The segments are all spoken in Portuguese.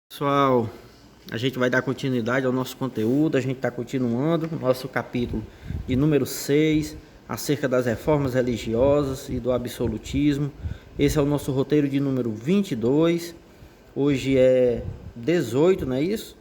Pessoal, a gente vai dar continuidade ao nosso conteúdo. A gente está continuando o nosso capítulo de número 6, acerca das reformas religiosas e do absolutismo. Esse é o nosso roteiro de número 22. Hoje é 18, não é isso?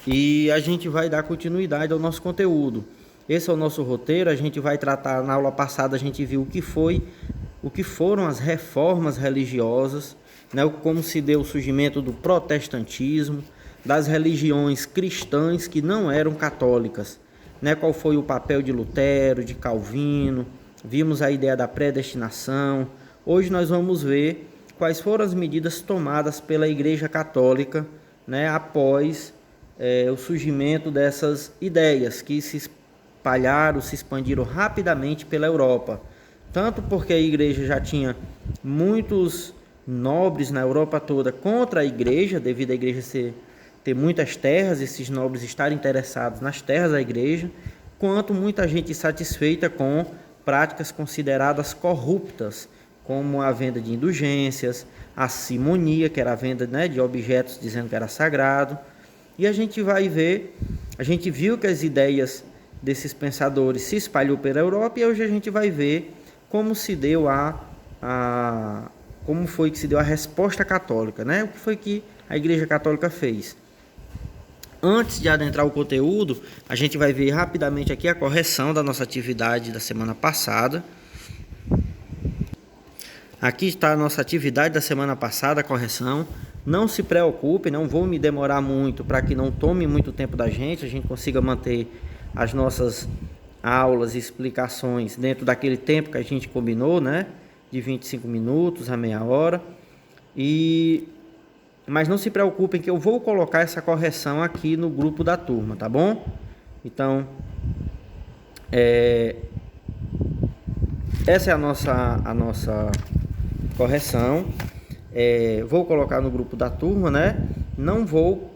E a gente vai dar continuidade ao nosso conteúdo. Esse é o nosso roteiro. A gente vai tratar, na aula passada a gente viu o que foram as reformas religiosas, né, como se deu o surgimento do protestantismo, das religiões cristãs que não eram católicas, né, qual foi o papel de Lutero, de Calvino. Vimos a ideia da predestinação. Hoje nós vamos ver quais foram as medidas tomadas pela Igreja Católica, né, após o surgimento dessas ideias que se espalharam, se expandiram rapidamente pela Europa. Tanto porque a Igreja já tinha muitos nobres na Europa toda contra a Igreja, devido à Igreja ter muitas terras, esses nobres estarem interessados nas terras da Igreja, quanto muita gente insatisfeita com práticas consideradas corruptas, como a venda de indulgências, a simonia, que era a venda, né, de objetos dizendo que era sagrado. E a gente viu que as ideias desses pensadores se espalhou pela Europa, e hoje a gente vai ver como se deu como foi que se deu a resposta católica, né? O que foi que a Igreja Católica fez? Antes de adentrar o conteúdo, a gente vai ver rapidamente aqui a correção da nossa atividade da semana passada. Aqui está a nossa atividade da semana passada, a correção. Não se preocupe, não vou me demorar muito para que não tome muito tempo da gente, a gente consiga manter as nossas aulas e explicações dentro daquele tempo que a gente combinou, né? De 25 minutos a meia hora. Mas não se preocupem que eu vou colocar essa correção aqui no grupo da turma, tá bom? Então, essa é a nossa correção. Vou colocar no grupo da turma, né? Não vou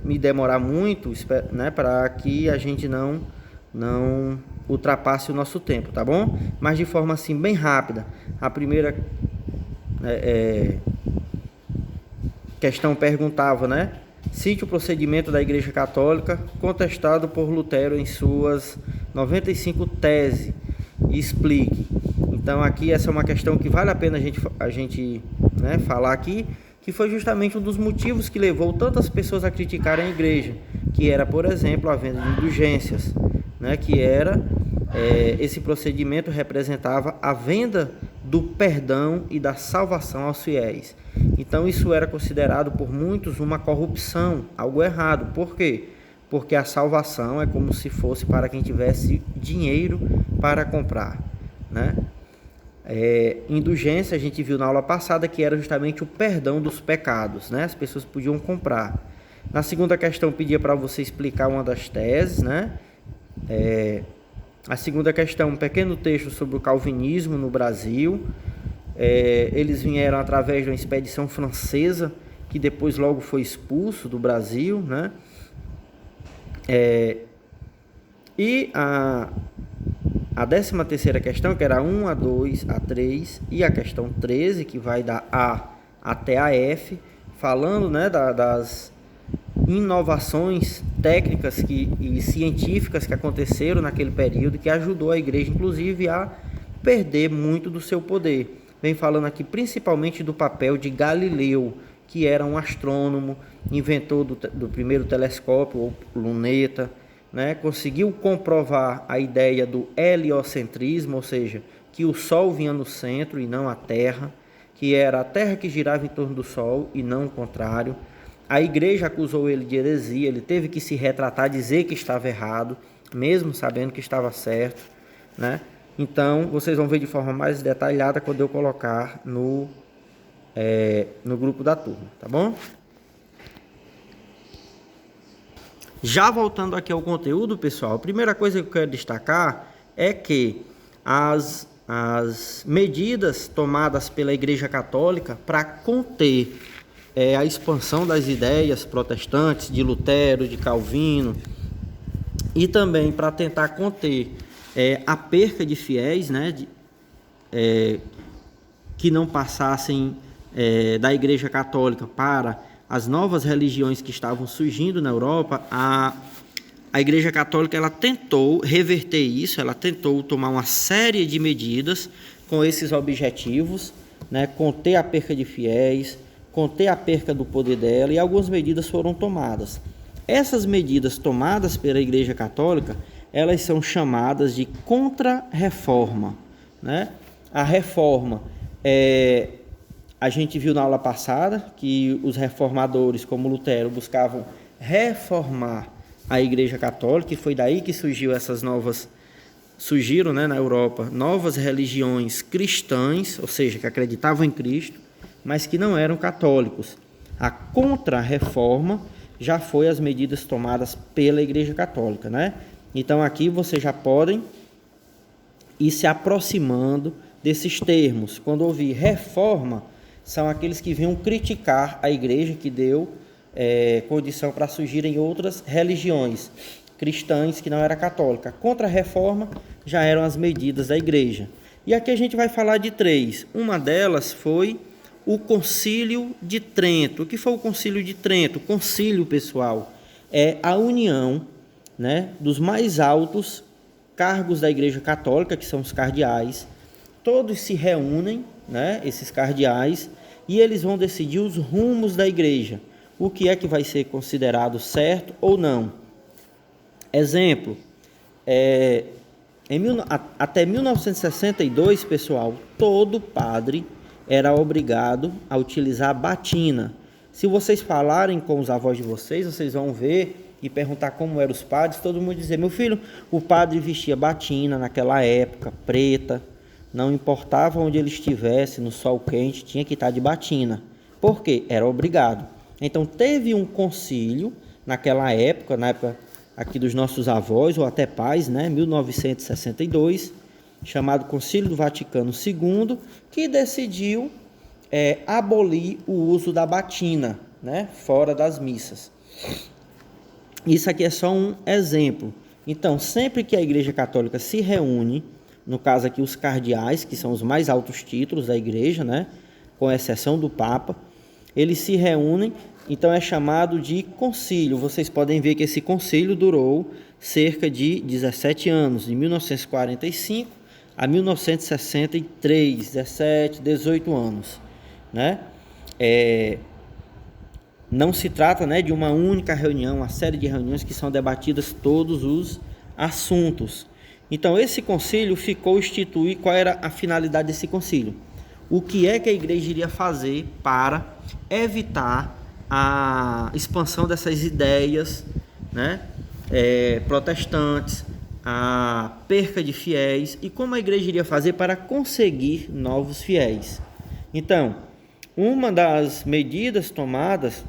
me demorar muito, né? Para que a gente não ultrapasse o nosso tempo, tá bom? Mas de forma assim bem rápida. A primeira questão perguntava, né? Cite o procedimento da Igreja Católica contestado por Lutero em suas 95 teses e explique. Então aqui essa é uma questão que vale a pena a gente né, falar aqui, que foi justamente um dos motivos que levou tantas pessoas a criticarem a Igreja, que era, por exemplo, a venda de indulgências, né, que era esse procedimento representava a venda do perdão e da salvação aos fiéis. Então isso era considerado por muitos uma corrupção, algo errado. Por quê? Porque a salvação é como se fosse para quem tivesse dinheiro para comprar, né? Indulgência, a gente viu na aula passada que era justamente o perdão dos pecados, né? As pessoas podiam comprar. Na segunda questão pedia para você explicar uma das teses, né? A segunda questão, um pequeno texto sobre o calvinismo no Brasil. Eles vieram através de uma expedição francesa, que depois logo foi expulso do Brasil, né? E a 13ª questão, que era a 1, a 2, a 3 e a questão 13, que vai da A até a F, falando, né, das inovações técnicas e científicas que aconteceram naquele período, que ajudou a Igreja, inclusive, a perder muito do seu poder. Vem falando aqui principalmente do papel de Galileu, que era um astrônomo, inventor do primeiro telescópio, ou luneta, né? Conseguiu comprovar a ideia do heliocentrismo, ou seja, que o Sol vinha no centro e não a Terra, que era a Terra que girava em torno do Sol e não o contrário. A Igreja acusou ele de heresia, ele teve que se retratar, dizer que estava errado, mesmo sabendo que estava certo, né? Então, vocês vão ver de forma mais detalhada quando eu colocar no grupo da turma, tá bom? Já voltando aqui ao conteúdo, pessoal, a primeira coisa que eu quero destacar é que as medidas tomadas pela Igreja Católica para conter a expansão das ideias protestantes de Lutero, de Calvino, e também para tentar conter a perca de fiéis, né, que não passassem da Igreja Católica para as novas religiões que estavam surgindo na Europa, a Igreja Católica ela tentou reverter isso, ela tentou tomar uma série de medidas com esses objetivos, né, conter a perca de fiéis, conter a perca do poder dela, e algumas medidas foram tomadas. Essas medidas tomadas pela Igreja Católica, elas são chamadas de contra-reforma, né? A reforma, a gente viu na aula passada que os reformadores, como Lutero, buscavam reformar a Igreja Católica, e foi daí que surgiram, né, na Europa, novas religiões cristãs, ou seja, que acreditavam em Cristo, mas que não eram católicos. A contra-reforma já foi as medidas tomadas pela Igreja Católica, né? Então aqui vocês já podem ir se aproximando desses termos. Quando ouvir reforma, são aqueles que vinham criticar a igreja, que deu condição para surgirem outras religiões cristãs que não era católica. Contra a reforma já eram as medidas da igreja. E aqui a gente vai falar de 3. Uma delas foi o Concílio de Trento. O que foi o Concílio de Trento? O concílio, pessoal, é a união, né, dos mais altos cargos da Igreja Católica, que são os cardeais. Todos se reúnem, né, esses cardeais, e eles vão decidir os rumos da igreja, o que é que vai ser considerado certo ou não. Exemplo, até 1962, pessoal, todo padre era obrigado a utilizar batina. Se vocês falarem com os avós de vocês, vocês vão ver e perguntar como eram os padres, todo mundo dizer: meu filho, o padre vestia batina naquela época, preta, não importava onde ele estivesse, no sol quente, tinha que estar de batina. Por quê? Era obrigado. Então teve um concílio naquela época, na época aqui dos nossos avós, ou até pais, né, 1962, chamado Concílio do Vaticano II, que decidiu abolir o uso da batina, né, fora das missas. Isso aqui é só um exemplo. Então, sempre que a Igreja Católica se reúne, no caso aqui os cardeais, que são os mais altos títulos da Igreja, né, com exceção do Papa, eles se reúnem, então é chamado de concílio. Vocês podem ver que esse concílio durou cerca de 17 anos, de 1945 a 1963, 17, 18 anos, né? Não se trata, né, de uma única reunião, uma série de reuniões que são debatidas todos os assuntos. Então, esse concílio ficou instituído. Qual era a finalidade desse concílio? O que é que a igreja iria fazer para evitar a expansão dessas ideias, né, protestantes, a perca de fiéis, e como a igreja iria fazer para conseguir novos fiéis. Então, uma das medidas tomadas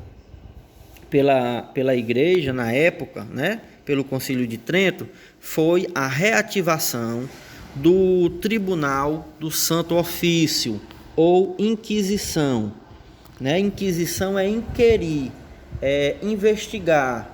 pela igreja na época, né, pelo Concílio de Trento, foi a reativação do Tribunal do Santo Ofício, ou Inquisição, né? Inquisição é inquirir, investigar,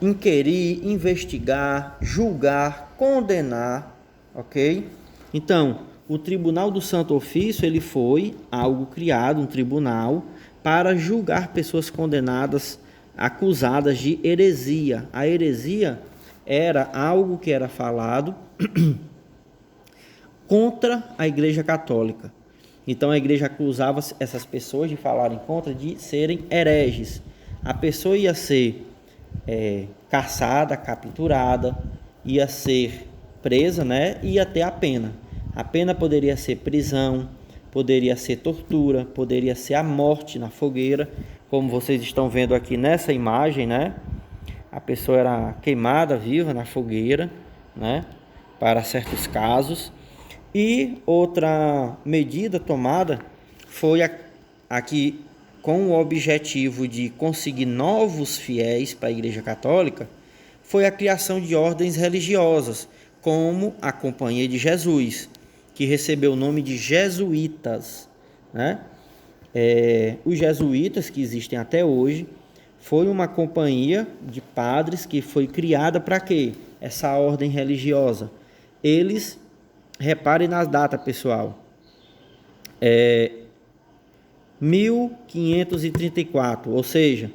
inquirir, investigar, julgar, condenar, ok? Então, o Tribunal do Santo Ofício, ele foi algo criado, um tribunal, para julgar pessoas condenadas, acusadas de heresia. A heresia era algo que era falado contra a Igreja Católica. Então a igreja acusava essas pessoas de falarem contra, de serem hereges. A pessoa ia ser caçada, capturada, ia ser presa, né? Ia ter a pena. A pena poderia ser prisão, poderia ser tortura, poderia ser a morte na fogueira, como vocês estão vendo aqui nessa imagem, né? A pessoa era queimada viva na fogueira, né, para certos casos. E outra medida tomada foi aqui com o objetivo de conseguir novos fiéis para a Igreja Católica, foi a criação de ordens religiosas, como a Companhia de Jesus, que recebeu o nome de jesuítas, né? Os jesuítas, que existem até hoje, foi uma companhia de padres que foi criada para quê? Essa ordem religiosa. Eles, reparem nas datas, pessoal, 1534, ou seja,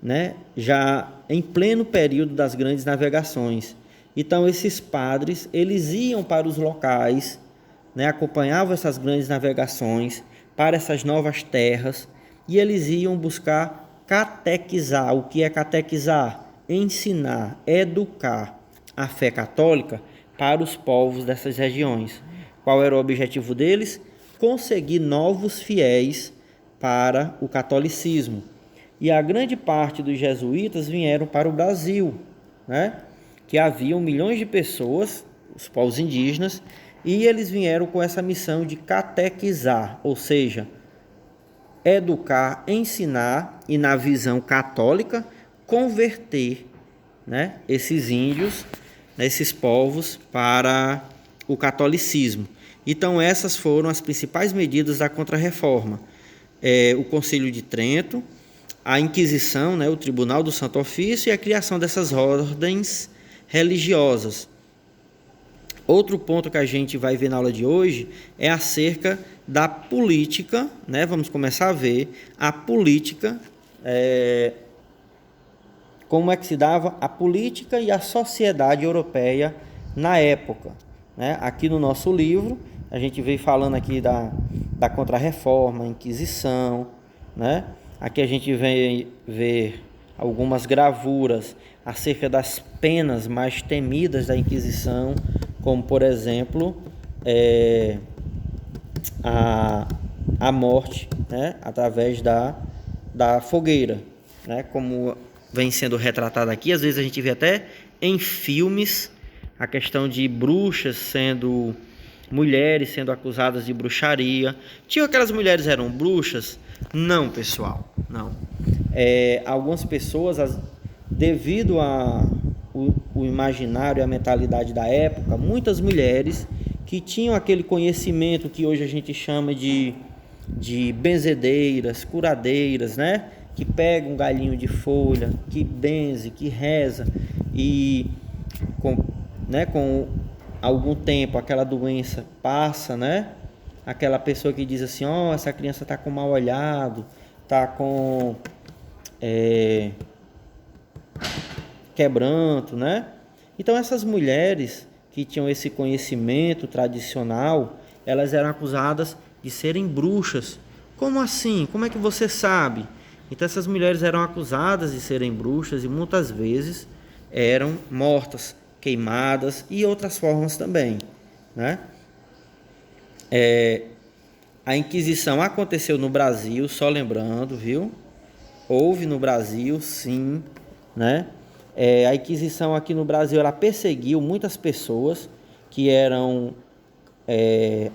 né, já em pleno período das grandes navegações. Então esses padres, eles iam para os locais, né, acompanhavam essas grandes navegações para essas novas terras e eles iam buscar catequizar. O que é catequizar? Ensinar, educar a fé católica para os povos dessas regiões. Qual era o objetivo deles? Conseguir novos fiéis para o catolicismo. E a grande parte dos jesuítas vieram para o Brasil, né? Que haviam milhões de pessoas, os povos indígenas, e eles vieram com essa missão de catequizar, ou seja, educar, ensinar e, na visão católica, converter, né, esses índios, esses povos para o catolicismo. Então essas foram as principais medidas da Contra-Reforma. O Concílio de Trento, a Inquisição, né, o Tribunal do Santo Ofício e a criação dessas ordens religiosas. Outro ponto que a gente vai ver na aula de hoje é acerca da política, né? Vamos começar a ver a política, como é que se dava a política e a sociedade europeia na época, né? Aqui no nosso livro, a gente veio falando aqui da Contra-Reforma, Inquisição, né? Aqui a gente vem ver algumas gravuras acerca das penas mais temidas da Inquisição, como, por exemplo, a morte, né, através da fogueira, né, como vem sendo retratado aqui. Às vezes a gente vê até em filmes a questão de mulheres sendo acusadas de bruxaria. Tinha aquelas mulheres eram bruxas? Não, pessoal, não. Algumas pessoas, devido o imaginário e a mentalidade da época, muitas mulheres que tinham aquele conhecimento que hoje a gente chama de benzedeiras, curadeiras, né? Que pega um galinho de folha, que benze, que reza e com algum tempo aquela doença passa, né? Aquela pessoa que diz assim, essa criança está com mal olhado, está com quebranto, né? Então essas mulheres que tinham esse conhecimento tradicional, elas eram acusadas de serem bruxas. Como assim? Como é que você sabe? Então essas mulheres eram acusadas de serem bruxas e muitas vezes eram mortas, queimadas e outras formas também, né? A Inquisição aconteceu no Brasil, só lembrando, viu? Houve no Brasil, sim, né? A Inquisição aqui no Brasil, ela perseguiu muitas pessoas que eram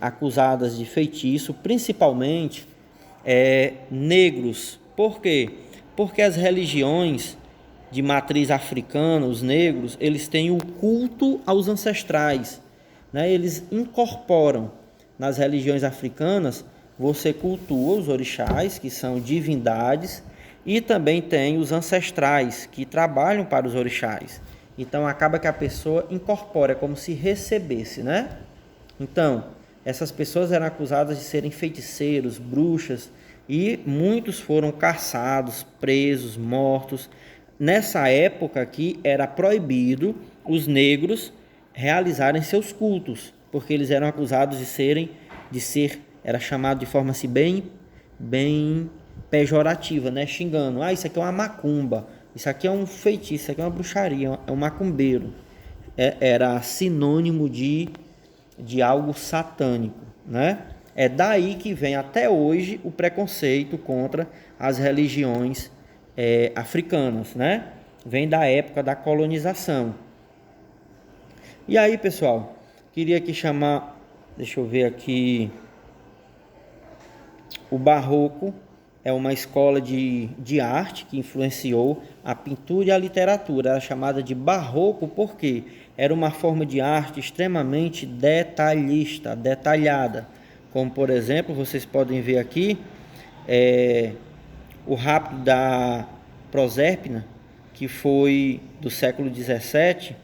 acusadas de feitiço, principalmente negros. Por quê? Porque as religiões de matriz africana, os negros, eles têm o culto aos ancestrais, né? Eles incorporam nas religiões africanas, você cultua os orixás, que são divindades, e também tem os ancestrais, que trabalham para os orixás. Então acaba que a pessoa incorpora, é como se recebesse, né? Então, essas pessoas eram acusadas de serem feiticeiros, bruxas, e muitos foram caçados, presos, mortos. Nessa época aqui era proibido os negros realizarem seus cultos, porque eles eram acusados era chamado de forma assim bem pejorativa, né? Xingando, isso aqui é uma macumba, isso aqui é um feitiço, isso aqui é uma bruxaria, é um macumbeiro. Era sinônimo de algo satânico, né? É daí que vem até hoje o preconceito contra as religiões africanas, né? Vem da época da colonização. E aí, pessoal, queria aqui chamar, deixa eu ver aqui, o Barroco é uma escola de arte que influenciou a pintura e a literatura. Era chamada de Barroco porque era uma forma de arte extremamente detalhista, detalhada. Como, por exemplo, vocês podem ver aqui, o Rapto da Prosérpina, que foi do século XVII,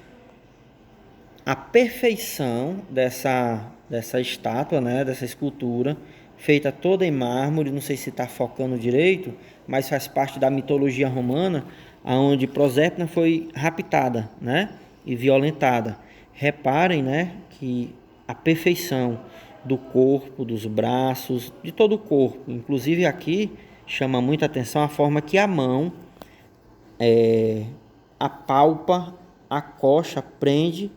a perfeição dessa estátua, né, dessa escultura, feita toda em mármore. Não sei se está focando direito, mas faz parte da mitologia romana, onde Proserpina foi raptada, né, e violentada. Reparem, né, que a perfeição do corpo, dos braços, de todo o corpo, inclusive aqui chama muita atenção a forma que a mão apalpa a coxa, prende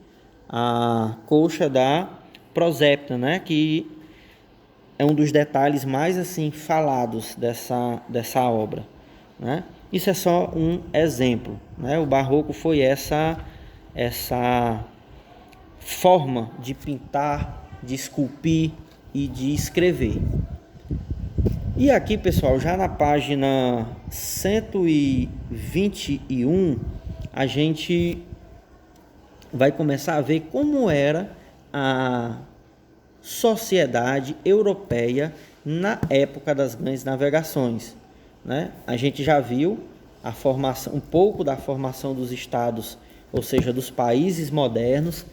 a coxa da Proserpina, né, que é um dos detalhes mais assim falados dessa obra, né? Isso é só um exemplo, né? O barroco foi essa forma de pintar, de esculpir e de escrever. E aqui, pessoal, já na página 121, a gente vai começar a ver como era a sociedade europeia na época das grandes navegações, né? A gente já viu a formação, um pouco da formação dos estados, ou seja, dos países modernos,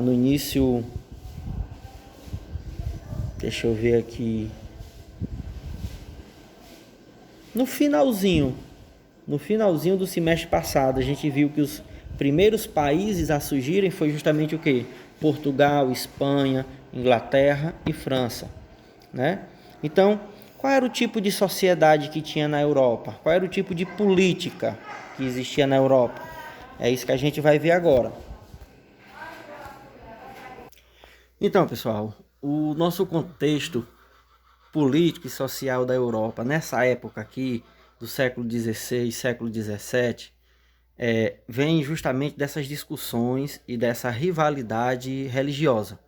no início. Deixa eu ver aqui. No finalzinho do semestre passado, a gente viu que os primeiros países a surgirem foi justamente o quê? Portugal, Espanha, Inglaterra e França, né? Então, qual era o tipo de sociedade que tinha na Europa? Qual era o tipo de política que existia na Europa? É isso que a gente vai ver agora. Então, pessoal, o nosso contexto político e social da Europa nessa época aqui do século XVI, século XVII, vem justamente dessas discussões e dessa rivalidade religiosa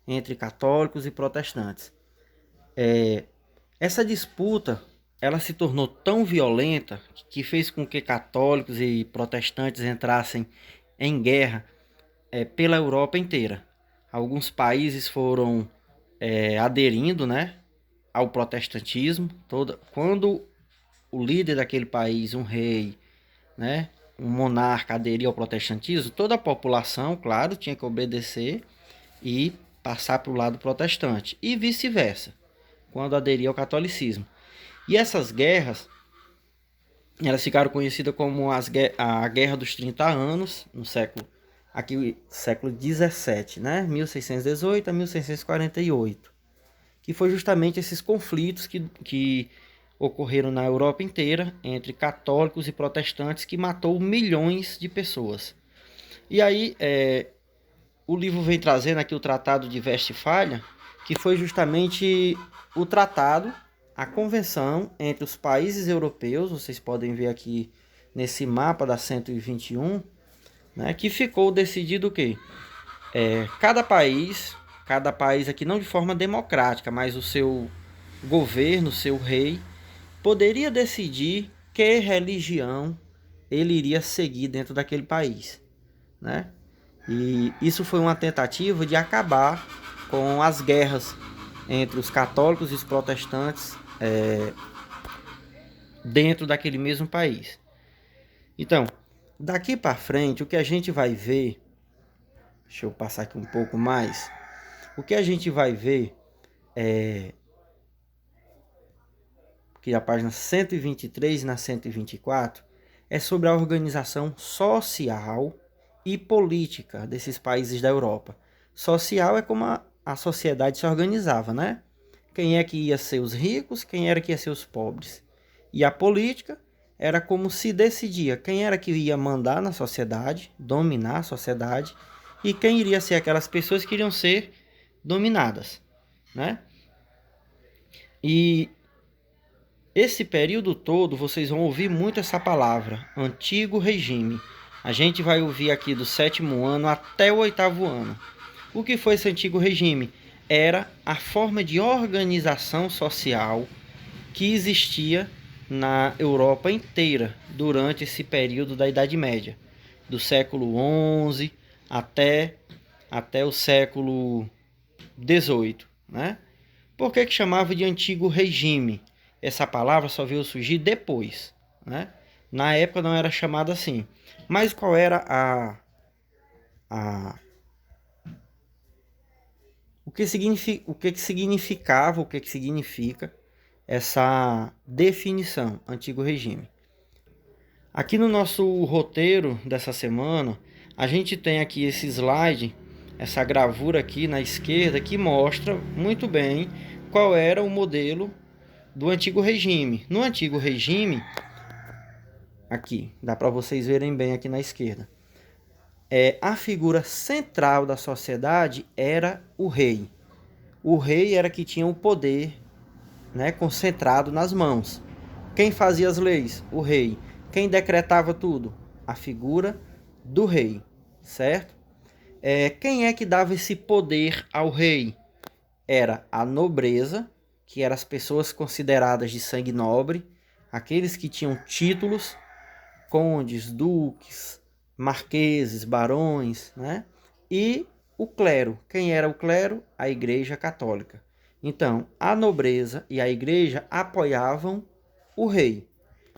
entre católicos e protestantes. Essa disputa ela se tornou tão violenta que fez com que católicos e protestantes entrassem em guerra pela Europa inteira. Alguns países foram aderindo, né, ao protestantismo. Quando o líder daquele país, um rei, né, um monarca aderia ao protestantismo, toda a população, claro, tinha que obedecer e passar para o lado protestante, e vice-versa, quando aderia ao catolicismo. E essas guerras, elas ficaram conhecidas como a Guerra dos 30 Anos, no século 17, né, 1618 a 1648, que foi justamente esses conflitos que ocorreram na Europa inteira entre católicos e protestantes, que matou milhões de pessoas. E aí o livro vem trazendo aqui o Tratado de Westfália, que foi justamente o tratado, a convenção entre os países europeus. Vocês podem ver aqui nesse mapa da 121, né, que ficou decidido o quê? Cada país aqui não de forma democrática, mas o seu governo, o seu rei, poderia decidir que religião ele iria seguir dentro daquele país, né? E isso foi uma tentativa de acabar com as guerras entre os católicos e os protestantes dentro daquele mesmo país. Então, daqui para frente, o que a gente vai ver, deixa eu passar aqui um pouco mais, o que a gente vai ver que na página 123 e na 124 é sobre a organização social e política desses países da Europa. Social é como a sociedade se organizava, né? Quem é que ia ser os ricos, quem era que ia ser os pobres. E a política era como se decidia quem era que ia mandar na sociedade, dominar a sociedade, e quem iria ser aquelas pessoas que iriam ser dominadas, né? E esse período todo vocês vão ouvir muito essa palavra, antigo regime. A gente vai ouvir aqui do 7º ano até o 8º ano. O que foi esse antigo regime? Era a forma de organização social que existia na Europa inteira durante esse período da Idade Média, do século XI até o século XVIII, né? Por que chamava de antigo regime? Essa palavra só veio surgir depois, né? Na época não era chamada assim. Mas qual era O que significa essa definição, antigo regime? Aqui no nosso roteiro dessa semana, a gente tem aqui esse slide, essa gravura aqui na esquerda, que mostra muito bem qual era o modelo do antigo regime. No antigo regime, aqui, dá para vocês verem bem aqui na esquerda, a figura central da sociedade era o rei. O rei era que tinha o poder, né, concentrado nas mãos. Quem fazia as leis? O rei. Quem decretava tudo? A figura do rei, certo? Quem é que dava esse poder ao rei? Era a nobreza, que eram as pessoas consideradas de sangue nobre, aqueles que tinham títulos, condes, duques, marqueses, barões, né? E o clero. Quem era o clero? A Igreja Católica. Então, a nobreza e a igreja apoiavam o rei,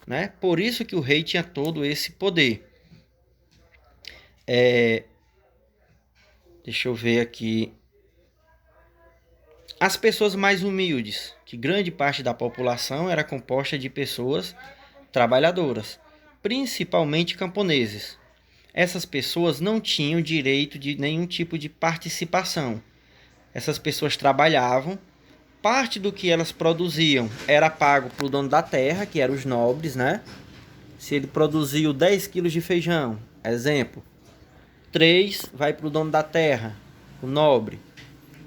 né? Por isso que o rei tinha todo esse poder. Deixa eu ver aqui. As pessoas mais humildes, que grande parte da população era composta de pessoas trabalhadoras, principalmente camponeses. Essas pessoas não tinham direito de nenhum tipo de participação. Essas pessoas trabalhavam, parte do que elas produziam era pago para o dono da terra, que eram os nobres, né? Se ele produziu 10 quilos de feijão, exemplo, 3 vai para o dono da terra, o nobre.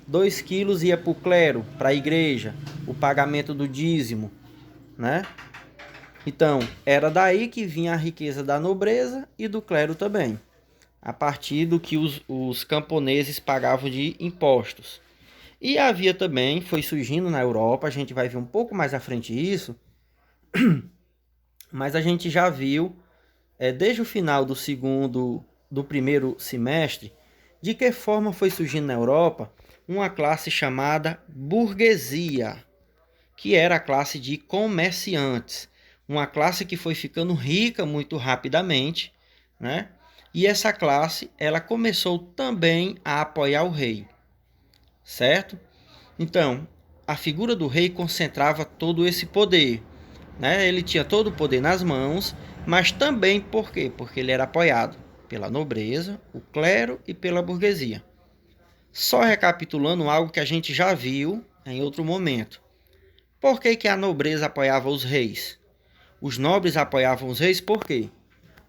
2 quilos ia para o clero, para a igreja, o pagamento do dízimo, né? Então, era daí que vinha a riqueza da nobreza e do clero também, a partir do que os camponeses pagavam de impostos. E havia também, foi surgindo na Europa, a gente vai ver um pouco mais à frente isso, mas a gente já viu, desde o final do primeiro semestre, de que forma foi surgindo na Europa uma classe chamada burguesia, que era a classe de comerciantes, uma classe que foi ficando rica muito rapidamente, né? E essa classe, ela começou também a apoiar o rei, certo? Então, a figura do rei concentrava todo esse poder, né? Ele tinha todo o poder nas mãos, mas também por quê? Porque ele era apoiado pela nobreza, o clero e pela burguesia. Só recapitulando algo que a gente já viu em outro momento. Por que a nobreza apoiava os reis? Os nobres apoiavam os reis por quê?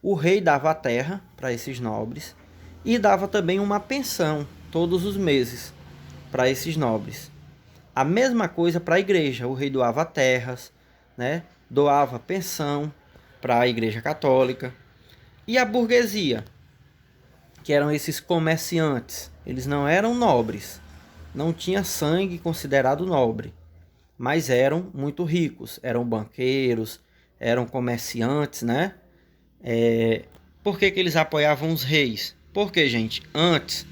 O rei dava a terra para esses nobres e dava também uma pensão todos os meses para esses nobres. A mesma coisa para a igreja. O rei doava terras, né? Doava pensão para a Igreja Católica. E a burguesia, que eram esses comerciantes, eles não eram nobres, não tinha sangue considerado nobre, mas eram muito ricos, eram banqueiros, eram comerciantes, né? Por que eles apoiavam os reis? Porque, gente, antes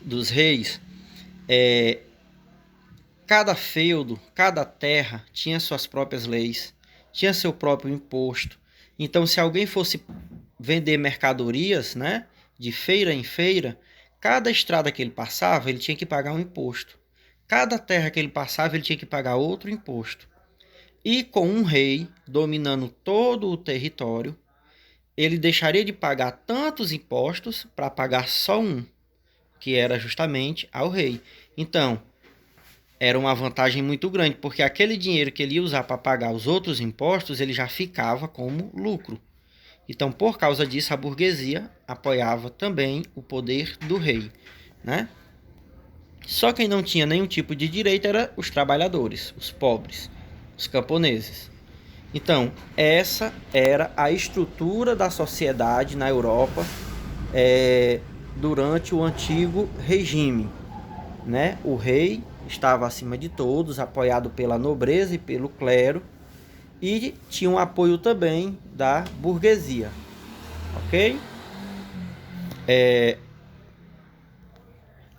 dos reis, cada feudo, cada terra tinha suas próprias leis, tinha seu próprio imposto. Então, se alguém fosse vender mercadorias, né, de feira em feira, cada estrada que ele passava, ele tinha que pagar um imposto. Cada terra que ele passava, ele tinha que pagar outro imposto. E com um rei dominando todo o território, ele deixaria de pagar tantos impostos para pagar só um, que era justamente ao rei. Então, era uma vantagem muito grande, porque aquele dinheiro que ele ia usar para pagar os outros impostos, ele já ficava como lucro. Então, por causa disso, a burguesia apoiava também o poder do rei, né? Só quem não tinha nenhum tipo de direito eram os trabalhadores, os pobres, os camponeses. Então, essa era a estrutura da sociedade na Europa durante o antigo regime, né? O rei estava acima de todos, apoiado pela nobreza e pelo clero, e tinha um apoio também da burguesia, ok?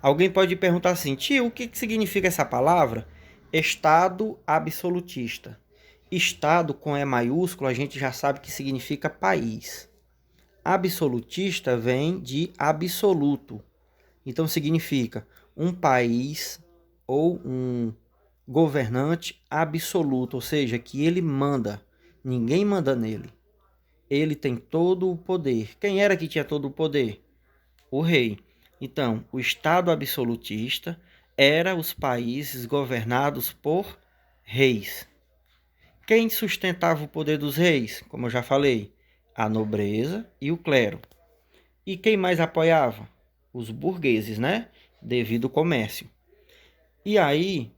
Alguém pode perguntar assim, tio, o que significa essa palavra? Estado absolutista. Estado com E maiúsculo, a gente já sabe que significa país. Absolutista vem de absoluto. Então significa um país ou um governante absoluto, ou seja, que ele manda, ninguém manda nele. Ele tem todo o poder. Quem era que tinha todo o poder? O rei. Então, o Estado absolutista era os países governados por reis. Quem sustentava o poder dos reis? Como eu já falei, a nobreza e o clero. E quem mais apoiava? Os burgueses, né? Devido ao comércio. E aí,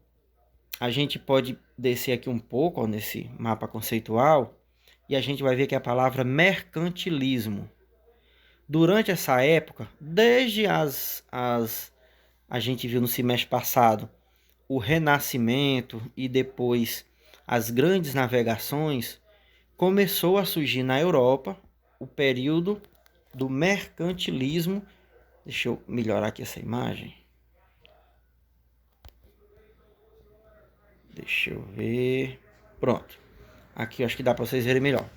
a gente pode descer aqui um pouco ó, nesse mapa conceitual e a gente vai ver que a palavra mercantilismo. Durante essa época, desde a gente viu no semestre passado, o Renascimento e depois as grandes navegações, começou a surgir na Europa o período do mercantilismo. Deixa eu melhorar aqui essa imagem. Deixa eu ver. Pronto. Aqui eu acho que dá para vocês verem melhor.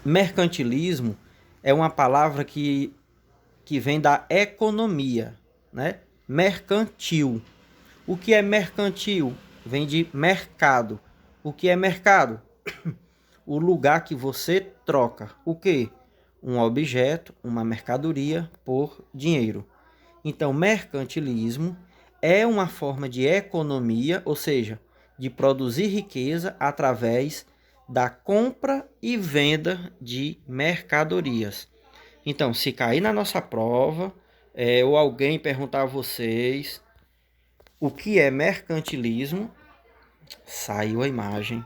Mercantilismo é uma palavra que vem da economia, né? Mercantil. O que é mercantil? Vem de mercado. O que é mercado? O lugar que você troca. O quê? Um objeto, uma mercadoria por dinheiro. Então, mercantilismo é uma forma de economia, ou seja, de produzir riqueza através da compra e venda de mercadorias. Então, se cair na nossa prova, ou alguém perguntar a vocês o que é mercantilismo, saiu a imagem.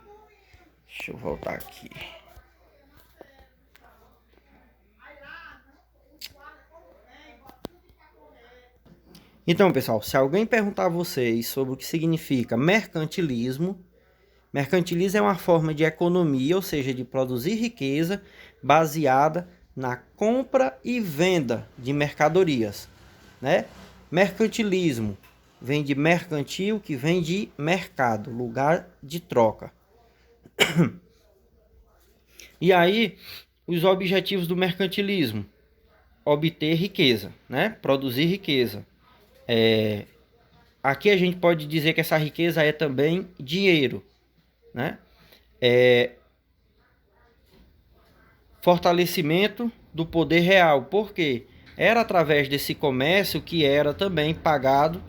Deixa eu voltar aqui. Então, pessoal, se alguém perguntar a vocês sobre o que significa mercantilismo, mercantilismo é uma forma de economia, ou seja, de produzir riqueza baseada na compra e venda de mercadorias, né? Mercantilismo vem de mercantil, que vem de mercado, lugar de troca. E aí, os objetivos do mercantilismo: obter riqueza, né? Produzir riqueza. Aqui a gente pode dizer que essa riqueza é também dinheiro, né? Fortalecimento do poder real. Por quê? Era através desse comércio que era também pagado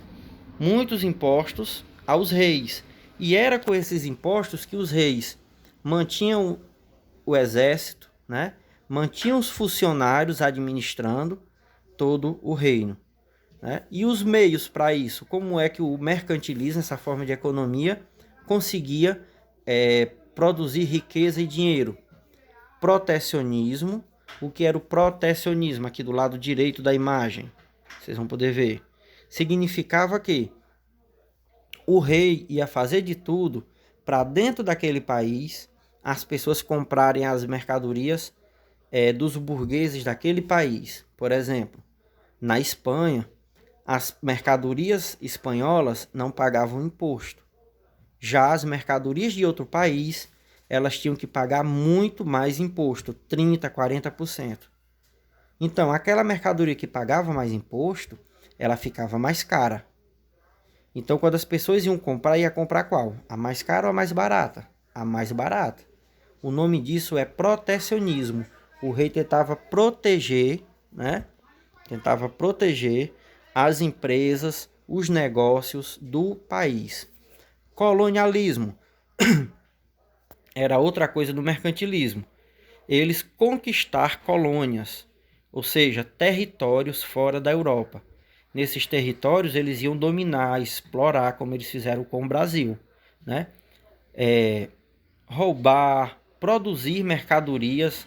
muitos impostos aos reis. E era com esses impostos que os reis mantinham o exército, né? Mantinham os funcionários administrando todo o reino. Né? E os meios para isso? Como é que o mercantilismo, essa forma de economia, conseguia produzir riqueza e dinheiro? Protecionismo. O que era o protecionismo? Aqui do lado direito da imagem, vocês vão poder ver. Significava que o rei ia fazer de tudo para dentro daquele país as pessoas comprarem as mercadorias dos burgueses daquele país. Por exemplo, na Espanha, as mercadorias espanholas não pagavam imposto. Já as mercadorias de outro país, elas tinham que pagar muito mais imposto, 30%, 40%. Então, aquela mercadoria que pagava mais imposto, ela ficava mais cara. Então, quando as pessoas iam comprar, ia comprar qual? A mais cara ou a mais barata? A mais barata. O nome disso é protecionismo. O rei tentava proteger, né? Tentava proteger as empresas, os negócios do país. Colonialismo era outra coisa do mercantilismo. Eles conquistar colônias, ou seja, territórios fora da Europa. Nesses territórios eles iam dominar, explorar, como eles fizeram com o Brasil, né? Roubar, produzir mercadorias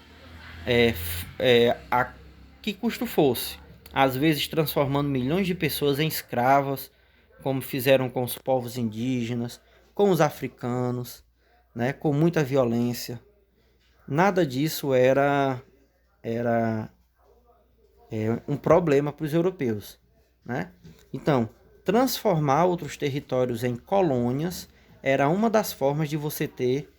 a que custo fosse. Às vezes transformando milhões de pessoas em escravas, como fizeram com os povos indígenas, com os africanos, né? Com muita violência. Nada disso era um problema para os europeus, né? Então, transformar outros territórios em colônias era uma das formas de você ter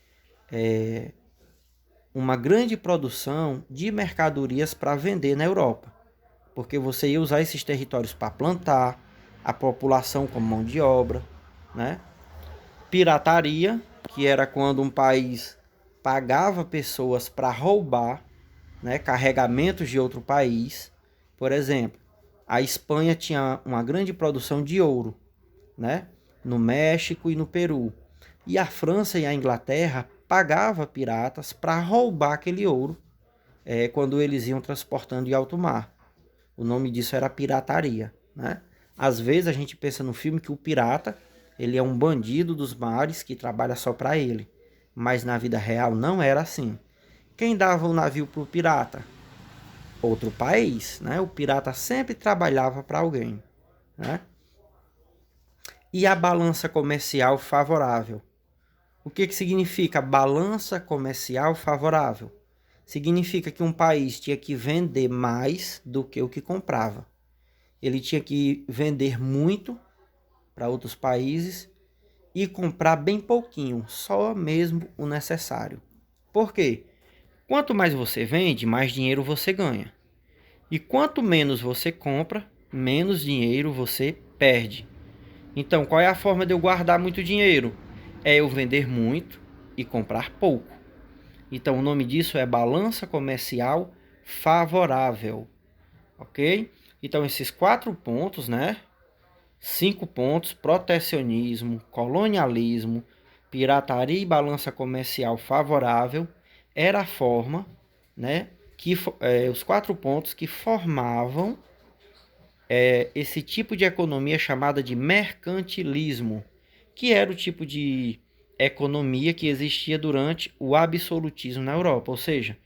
uma grande produção de mercadorias para vender na Europa, porque você ia usar esses territórios para plantar, a população como mão de obra, né? Pirataria, que era quando um país pagava pessoas para roubar, né, carregamentos de outro país. Por exemplo, a Espanha tinha uma grande produção de ouro, né, no México e no Peru. E a França e a Inglaterra pagavam piratas para roubar aquele ouro quando eles iam transportando em alto mar. O nome disso era pirataria, né? Às vezes a gente pensa no filme que o pirata ele é um bandido dos mares que trabalha só para ele. Mas na vida real não era assim. Quem dava o navio para o pirata? Outro país, né? O pirata sempre trabalhava para alguém, né? E a balança comercial favorável? O que significa balança comercial favorável? Significa que um país tinha que vender mais do que o que comprava. Ele tinha que vender muito para outros países e comprar bem pouquinho, só mesmo o necessário. Por quê? Quanto mais você vende, mais dinheiro você ganha. E quanto menos você compra, menos dinheiro você perde. Então, qual é a forma de eu guardar muito dinheiro? É eu vender muito e comprar pouco. Então, o nome disso é balança comercial favorável. Ok? Então, esses 4 pontos, né? 5 pontos: protecionismo, colonialismo, pirataria e balança comercial favorável, era a forma, né, os 4 pontos que formavam esse tipo de economia chamada de mercantilismo, que era o tipo de economia que existia durante o absolutismo na Europa, ou seja,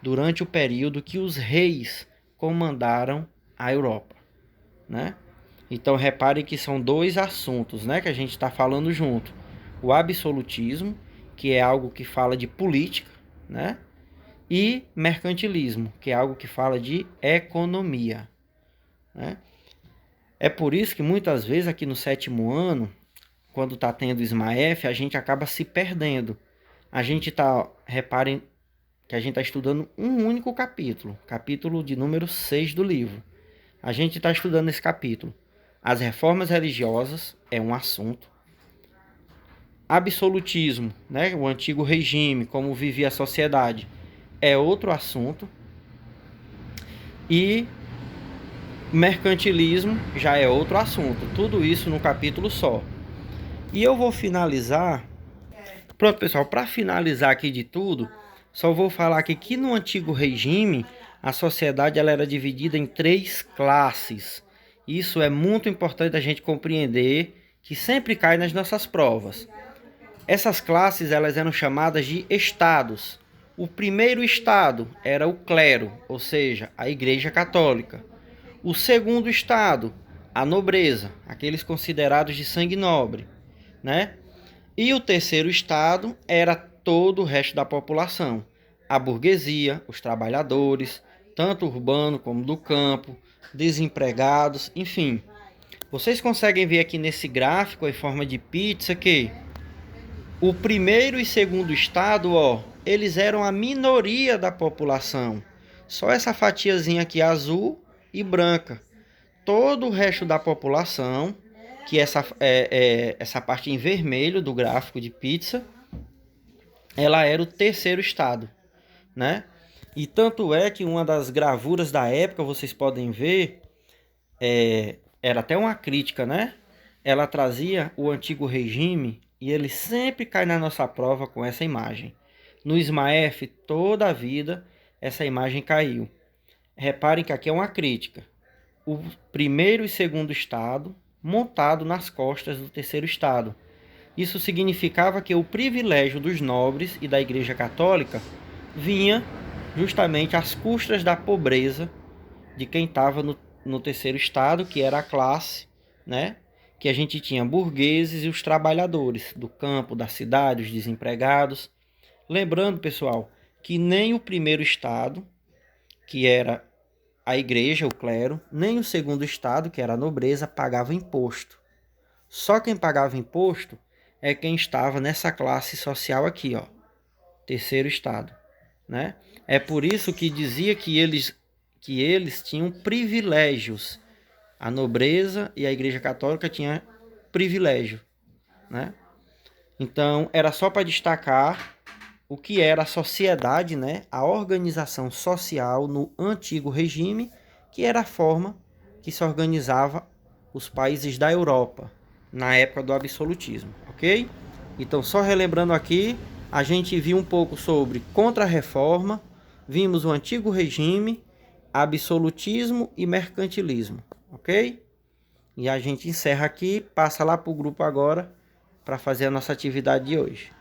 durante o período que os reis comandaram a Europa, né? Então repare que são 2 assuntos, né, que a gente está falando junto. O absolutismo, que é algo que fala de política, né? E mercantilismo, que é algo que fala de economia, né? É por isso que muitas vezes aqui no 7º ano, quando está tendo SMAEF, a gente acaba se perdendo. Reparem que a gente está estudando um único capítulo, capítulo de número 6 do livro. A gente está estudando esse capítulo. As reformas religiosas é um assunto. Absolutismo, né, o antigo regime, como vivia a sociedade, é outro assunto. E mercantilismo já é outro assunto. Tudo isso num capítulo só. E eu vou finalizar. Pronto, pessoal, para finalizar aqui de tudo, só vou falar que no antigo regime, a sociedade ela era dividida em 3 classes. Isso é muito importante a gente compreender, que sempre cai nas nossas provas. Essas classes elas eram chamadas de estados. O primeiro estado era o clero, ou seja, a Igreja Católica. O segundo estado, a nobreza, aqueles considerados de sangue nobre, né? E o terceiro estado era todo o resto da população, a burguesia, os trabalhadores, tanto urbano como do campo, desempregados, enfim. Vocês conseguem ver aqui nesse gráfico em forma de pizza que o primeiro e segundo estado, eles eram a minoria da população. Só essa fatiazinha aqui azul e branca. Todo o resto da população, que essa parte em vermelho do gráfico de pizza, ela era o terceiro estado, né? E tanto é que uma das gravuras da época, vocês podem ver, era até uma crítica, né? Ela trazia o antigo regime e ele sempre cai na nossa prova com essa imagem. No SMAEF, toda a vida, essa imagem caiu. Reparem que aqui é uma crítica. O primeiro e segundo estado montado nas costas do terceiro estado. Isso significava que o privilégio dos nobres e da Igreja Católica vinha justamente às custas da pobreza de quem estava no terceiro estado, que era a classe, né? Que a gente tinha burgueses e os trabalhadores do campo, da cidade, os desempregados. Lembrando, pessoal, que nem o primeiro estado, que era a igreja, o clero, nem o segundo estado, que era a nobreza, pagava imposto. Só quem pagava imposto é quem estava nessa classe social aqui, terceiro estado, né? É por isso que dizia que eles tinham privilégios. A nobreza e a Igreja Católica tinham privilégio, né? Então, era só para destacar o que era a sociedade, né? A organização social no antigo regime, que era a forma que se organizava os países da Europa na época do absolutismo, ok? Então, só relembrando aqui, a gente viu um pouco sobre contra-reforma, vimos o antigo regime, absolutismo e mercantilismo, ok? E a gente encerra aqui, passa lá para o grupo agora para fazer a nossa atividade de hoje.